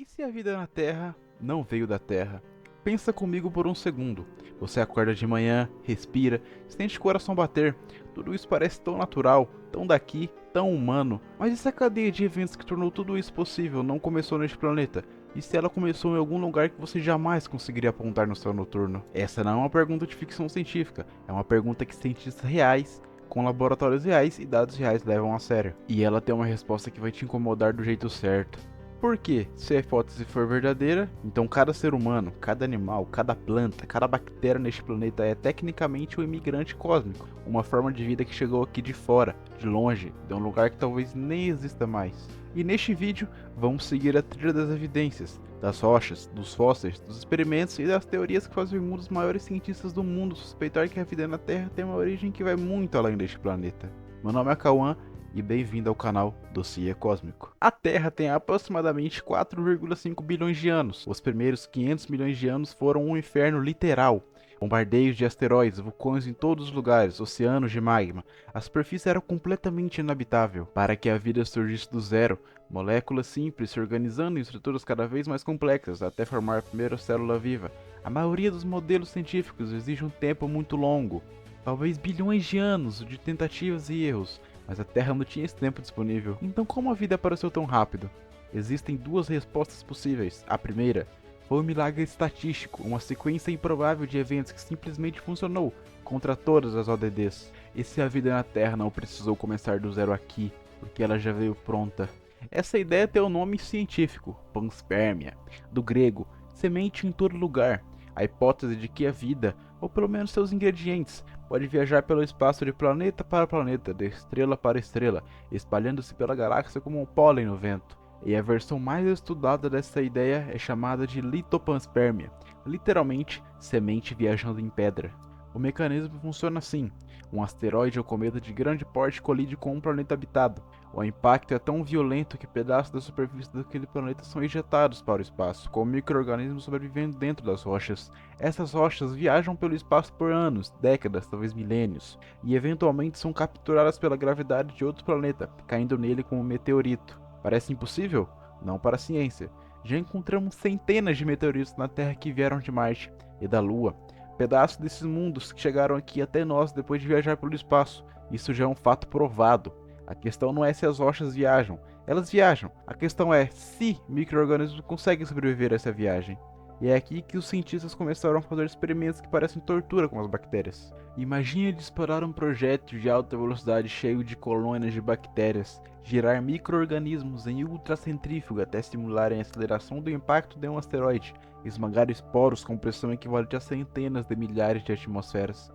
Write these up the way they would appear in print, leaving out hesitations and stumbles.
E se a vida na Terra não veio da Terra? Pensa comigo por um segundo. Você acorda de manhã, respira, sente o coração bater. Tudo isso parece tão natural, tão daqui, tão humano. Mas e se a cadeia de eventos que tornou tudo isso possível não começou neste planeta? E se ela começou em algum lugar que você jamais conseguiria apontar no céu noturno? Essa não é uma pergunta de ficção científica, é uma pergunta que cientistas reais, com laboratórios reais e dados reais levam a sério. E ela tem uma resposta que vai te incomodar do jeito certo. Porque, se a hipótese for verdadeira, então cada ser humano, cada animal, cada planta, cada bactéria neste planeta é tecnicamente um imigrante cósmico, uma forma de vida que chegou aqui de fora, de longe, de um lugar que talvez nem exista mais. E neste vídeo, vamos seguir a trilha das evidências, das rochas, dos fósseis, dos experimentos e das teorias que fazem um dos maiores cientistas do mundo suspeitar que a vida na Terra tem uma origem que vai muito além deste planeta. Meu nome é Cauã e bem-vindo ao canal Dossiê Cósmico. A Terra tem aproximadamente 4,5 bilhões de anos. Os primeiros 500 milhões de anos foram um inferno literal. Bombardeios de asteroides, vulcões em todos os lugares, oceanos de magma. A superfície era completamente inabitável. Para que a vida surgisse do zero, moléculas simples se organizando em estruturas cada vez mais complexas até formar a primeira célula viva. A maioria dos modelos científicos exige um tempo muito longo, talvez bilhões de anos de tentativas e erros. Mas a Terra não tinha esse tempo disponível. Então como a vida apareceu tão rápido? Existem duas respostas possíveis. A primeira foi um milagre estatístico, uma sequência improvável de eventos que simplesmente funcionou contra todas as ODDs. E se a vida na Terra não precisou começar do zero aqui, porque ela já veio pronta? Essa ideia tem o um nome científico, panspermia, do grego, semente em todo lugar. A hipótese de que a vida, ou pelo menos seus ingredientes, pode viajar pelo espaço de planeta para planeta, de estrela para estrela, espalhando-se pela galáxia como um pólen no vento. E a versão mais estudada dessa ideia é chamada de litopanspermia, literalmente semente viajando em pedra. O mecanismo funciona assim: um asteroide ou cometa de grande porte colide com um planeta habitado. O impacto é tão violento que pedaços da superfície daquele planeta são ejetados para o espaço, com micro-organismos sobrevivendo dentro das rochas. Essas rochas viajam pelo espaço por anos, décadas, talvez milênios, e eventualmente são capturadas pela gravidade de outro planeta, caindo nele como um meteorito. Parece impossível? Não para a ciência. Já encontramos centenas de meteoritos na Terra que vieram de Marte e da Lua. Pedaços desses mundos que chegaram aqui até nós depois de viajar pelo espaço. Isso já é um fato provado. A questão não é se as rochas viajam, elas viajam. A questão é se micro-organismos conseguem sobreviver a essa viagem. E é aqui que os cientistas começaram a fazer experimentos que parecem tortura com as bactérias. Imagine disparar um projétil de alta velocidade cheio de colônias de bactérias, girar micro-organismos em ultracentrífuga até simularem a aceleração do impacto de um asteroide, esmagar esporos com pressão equivalente a centenas de milhares de atmosferas.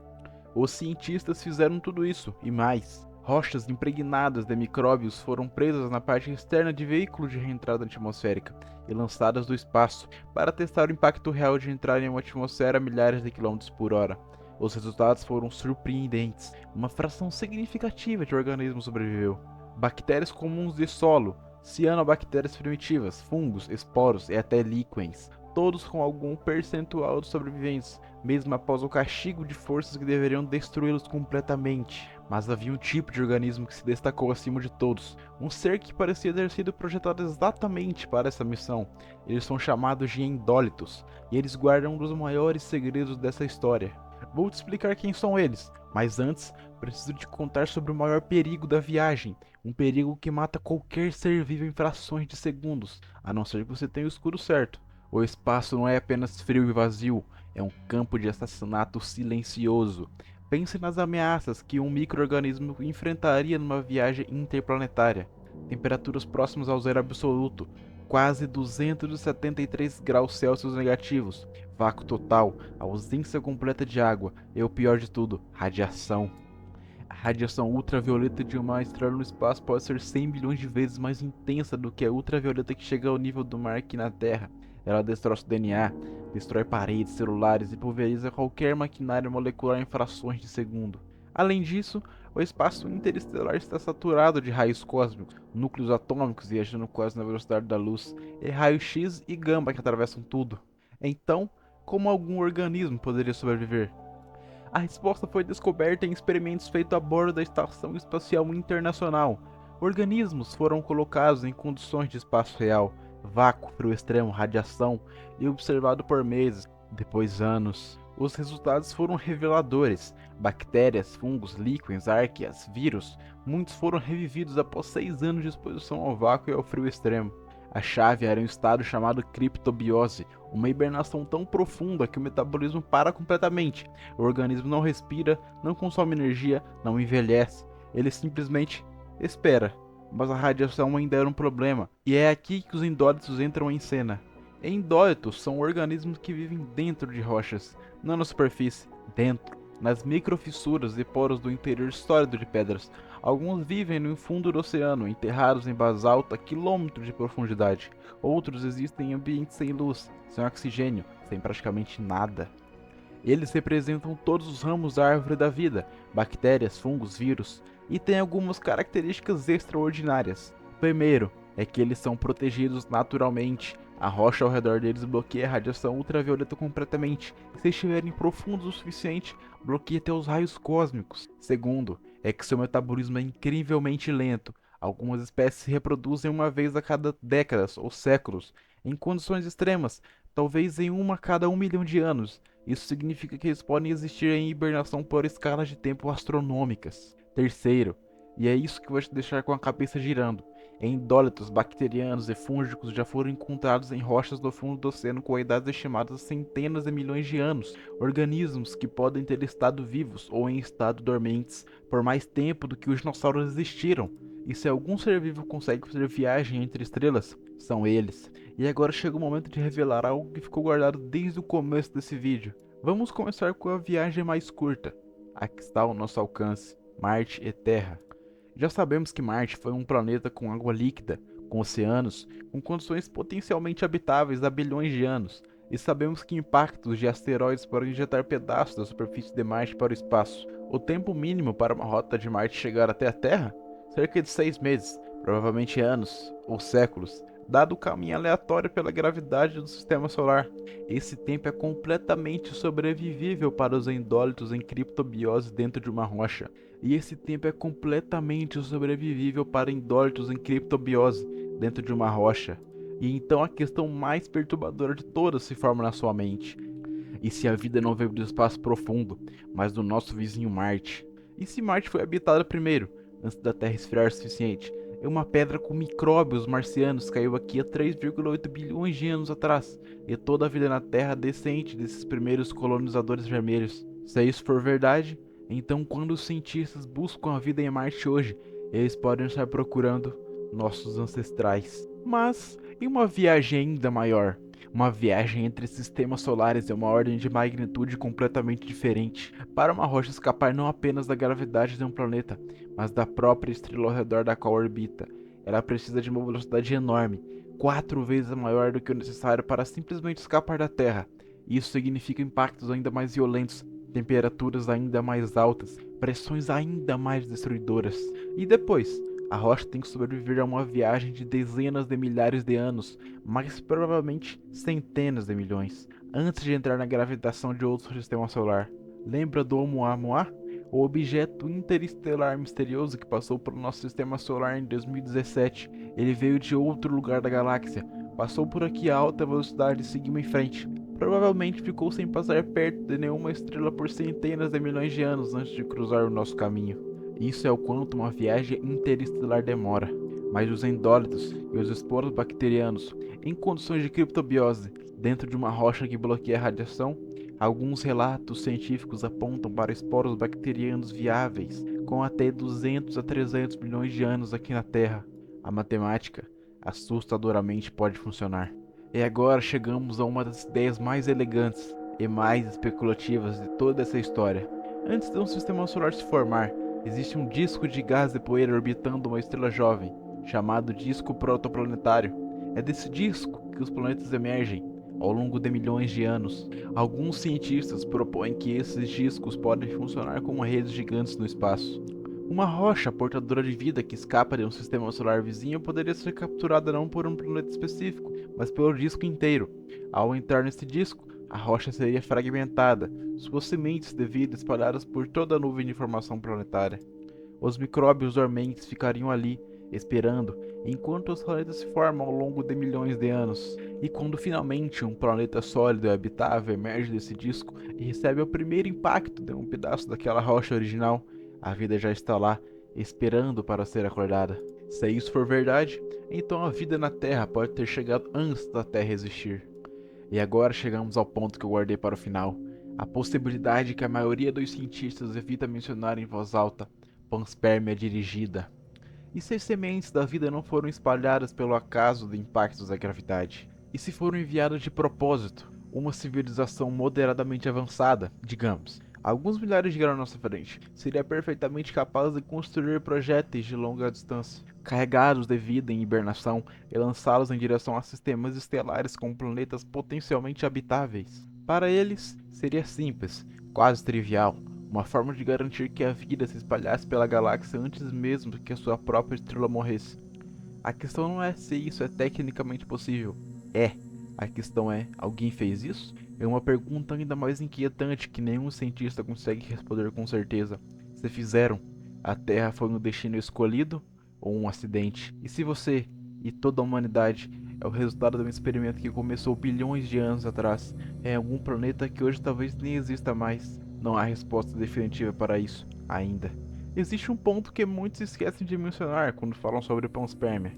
Os cientistas fizeram tudo isso, e mais. Rochas impregnadas de micróbios foram presas na parte externa de veículos de reentrada atmosférica e lançadas do espaço para testar o impacto real de entrar em uma atmosfera a milhares de quilômetros por hora. Os resultados foram surpreendentes. Uma fração significativa de organismos sobreviveu. Bactérias comuns de solo, cianobactérias primitivas, fungos, esporos e até líquens, todos com algum percentual de sobreviventes, mesmo após o castigo de forças que deveriam destruí-los completamente. Mas havia um tipo de organismo que se destacou acima de todos, um ser que parecia ter sido projetado exatamente para essa missão. Eles são chamados de endólitos, e eles guardam um dos maiores segredos dessa história. Vou te explicar quem são eles, mas antes preciso te contar sobre o maior perigo da viagem, um perigo que mata qualquer ser vivo em frações de segundos, a não ser que você tenha o escudo certo. O espaço não é apenas frio e vazio, é um campo de assassinato silencioso. Pense nas ameaças que um micro-organismo enfrentaria numa viagem interplanetária. Temperaturas próximas ao zero absoluto, quase 273 graus Celsius negativos, vácuo total, ausência completa de água e o pior de tudo, radiação. A radiação ultravioleta de uma estrela no espaço pode ser 100 bilhões de vezes mais intensa do que a ultravioleta que chega ao nível do mar aqui na Terra. Ela destrói o DNA, destrói paredes, celulares e pulveriza qualquer maquinário molecular em frações de segundo. Além disso, o espaço interestelar está saturado de raios cósmicos, núcleos atômicos viajando quase na velocidade da luz, e raios X e gama que atravessam tudo. Então, como algum organismo poderia sobreviver? A resposta foi descoberta em experimentos feitos a bordo da Estação Espacial Internacional. Organismos foram colocados em condições de espaço real, vácuo, frio extremo, radiação, e observado por meses, depois anos. Os resultados foram reveladores. Bactérias, fungos, líquens, arqueas, vírus, muitos foram revividos após 6 anos de exposição ao vácuo e ao frio extremo. A chave era um estado chamado criptobiose, uma hibernação tão profunda que o metabolismo para completamente. O organismo não respira, não consome energia, não envelhece. Ele simplesmente espera. Mas a radiação ainda era um problema, e é aqui que os endólitos entram em cena. Endólitos são organismos que vivem dentro de rochas, não na superfície, dentro, nas microfissuras e poros do interior sólido de pedras. Alguns vivem no fundo do oceano, enterrados em basalto a quilômetros de profundidade. Outros existem em ambientes sem luz, sem oxigênio, sem praticamente nada. Eles representam todos os ramos da árvore da vida, bactérias, fungos, vírus, e têm algumas características extraordinárias. Primeiro, é que eles são protegidos naturalmente. A rocha ao redor deles bloqueia a radiação ultravioleta completamente, e se estiverem profundos o suficiente, bloqueia até os raios cósmicos. Segundo, é que seu metabolismo é incrivelmente lento. Algumas espécies se reproduzem uma vez a cada décadas ou séculos, em condições extremas, talvez em uma a cada 1 milhão de anos. Isso significa que eles podem existir em hibernação por escalas de tempo astronômicas. Terceiro, e é isso que vai te deixar com a cabeça girando, endólitos bacterianos e fúngicos já foram encontrados em rochas do fundo do oceano com idades estimadas a centenas de milhões de anos, organismos que podem ter estado vivos ou em estado dormentes por mais tempo do que os dinossauros existiram. E se algum ser vivo consegue fazer viagem entre estrelas, são eles. E agora chega o momento de revelar algo que ficou guardado desde o começo desse vídeo. Vamos começar com a viagem mais curta. Aqui está ao nosso alcance, Marte e Terra. Já sabemos que Marte foi um planeta com água líquida, com oceanos, com condições potencialmente habitáveis há bilhões de anos, e sabemos que impactos de asteroides podem injetar pedaços da superfície de Marte para o espaço. O tempo mínimo para uma rota de Marte chegar até a Terra? Cerca de 6 meses, provavelmente anos ou séculos, dado o caminho aleatório pela gravidade do sistema solar. Esse tempo é completamente sobrevivível para os endólitos em criptobiose dentro de uma rocha. E esse tempo é completamente sobrevivível para endólitos em criptobiose dentro de uma rocha. E então a questão mais perturbadora de todas se forma na sua mente. E se a vida não veio do espaço profundo, mas do nosso vizinho Marte? E se Marte foi habitada primeiro, antes da Terra esfriar o suficiente? E uma pedra com micróbios marcianos caiu aqui há 3,8 bilhões de anos atrás, e toda a vida na Terra descende desses primeiros colonizadores vermelhos. Se isso for verdade, então quando os cientistas buscam a vida em Marte hoje, eles podem estar procurando nossos ancestrais. Mas e uma viagem ainda maior? Uma viagem entre sistemas solares é uma ordem de magnitude completamente diferente. Para uma rocha escapar não apenas da gravidade de um planeta, mas da própria estrela ao redor da qual orbita, ela precisa de uma velocidade enorme, 4 vezes maior do que o necessário para simplesmente escapar da Terra. Isso significa impactos ainda mais violentos, temperaturas ainda mais altas, pressões ainda mais destruidoras. E depois, a rocha tem que sobreviver a uma viagem de dezenas de milhares de anos, mas provavelmente centenas de milhões, antes de entrar na gravitação de outro sistema solar. Lembra do Oumuamua? O objeto interestelar misterioso que passou pelo nosso sistema solar em 2017. Ele veio de outro lugar da galáxia, passou por aqui a alta velocidade e seguiu em frente. Provavelmente ficou sem passar perto de nenhuma estrela por centenas de milhões de anos antes de cruzar o nosso caminho. Isso é o quanto uma viagem interestelar demora. Mas os endólitos e os esporos bacterianos, em condições de criptobiose, dentro de uma rocha que bloqueia a radiação, alguns relatos científicos apontam para esporos bacterianos viáveis com até 200 a 300 milhões de anos aqui na Terra. A matemática, assustadoramente, pode funcionar. E agora chegamos a uma das ideias mais elegantes e mais especulativas de toda essa história. Antes de um sistema solar se formar, existe um disco de gás e poeira orbitando uma estrela jovem, chamado disco protoplanetário. É desse disco que os planetas emergem ao longo de milhões de anos. Alguns cientistas propõem que esses discos podem funcionar como redes gigantes no espaço. Uma rocha portadora de vida que escapa de um sistema solar vizinho poderia ser capturada não por um planeta específico, mas pelo disco inteiro. Ao entrar nesse disco, a rocha seria fragmentada, suas sementes de vida espalhadas por toda a nuvem de formação planetária. Os micróbios dormentes ficariam ali, esperando, enquanto os planetas se formam ao longo de milhões de anos. E quando finalmente um planeta sólido e habitável emerge desse disco e recebe o primeiro impacto de um pedaço daquela rocha original, a vida já está lá, esperando para ser acordada. Se isso for verdade, então a vida na Terra pode ter chegado antes da Terra existir. E agora chegamos ao ponto que eu guardei para o final. A possibilidade que a maioria dos cientistas evita mencionar em voz alta: panspermia dirigida. E se as sementes da vida não foram espalhadas pelo acaso de impactos da gravidade? E se foram enviadas de propósito? Uma civilização moderadamente avançada, digamos, alguns milhares de anos à nossa frente, seria perfeitamente capaz de construir projéteis de longa distância, carregados de vida em hibernação e lançá-los em direção a sistemas estelares com planetas potencialmente habitáveis. Para eles, seria simples, quase trivial, uma forma de garantir que a vida se espalhasse pela galáxia antes mesmo que a sua própria estrela morresse. A questão não é se isso é tecnicamente possível. É. A questão é: alguém fez isso? É uma pergunta ainda mais inquietante que nenhum cientista consegue responder com certeza. Se fizeram, a Terra foi um destino escolhido ou um acidente? E se você e toda a humanidade é o resultado de um experimento que começou bilhões de anos atrás, em algum planeta que hoje talvez nem exista mais? Não há resposta definitiva para isso, ainda. Existe um ponto que muitos esquecem de mencionar quando falam sobre panspermia.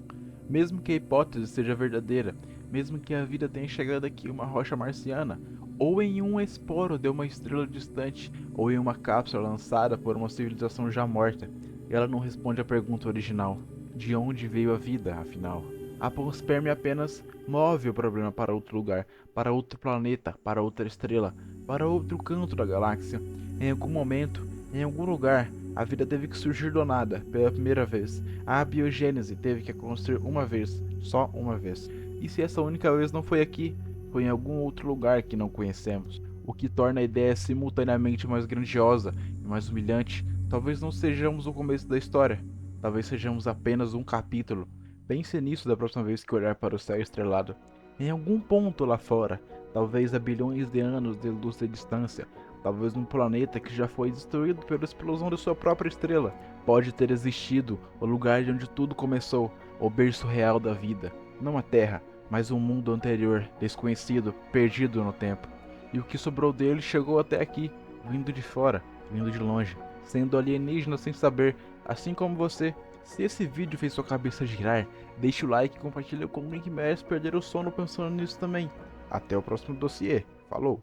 Mesmo que a hipótese seja verdadeira, mesmo que a vida tenha chegado aqui em uma rocha marciana, ou em um esporo de uma estrela distante, ou em uma cápsula lançada por uma civilização já morta, ela não responde à pergunta original: de onde veio a vida, afinal? A panspermia apenas move o problema para outro lugar, para outro planeta, para outra estrela, para outro canto da galáxia. Em algum momento, em algum lugar, a vida teve que surgir do nada, pela primeira vez. A abiogênese teve que acontecer uma vez, só uma vez. E se essa única vez não foi aqui, foi em algum outro lugar que não conhecemos, o que torna a ideia simultaneamente mais grandiosa e mais humilhante. Talvez não sejamos o começo da história, talvez sejamos apenas um capítulo. Pense nisso da próxima vez que olhar para o céu estrelado. Em algum ponto lá fora, talvez a bilhões de anos de luz de distância, talvez um planeta que já foi destruído pela explosão de sua própria estrela, pode ter existido o lugar de onde tudo começou, o berço real da vida. Não a Terra, mas um mundo anterior, desconhecido, perdido no tempo. E o que sobrou dele chegou até aqui, vindo de fora, vindo de longe, sendo alienígena sem saber, assim como você. Se esse vídeo fez sua cabeça girar, deixe o like e compartilhe com alguém que merece perder o sono pensando nisso também. Até o próximo dossiê. Falou!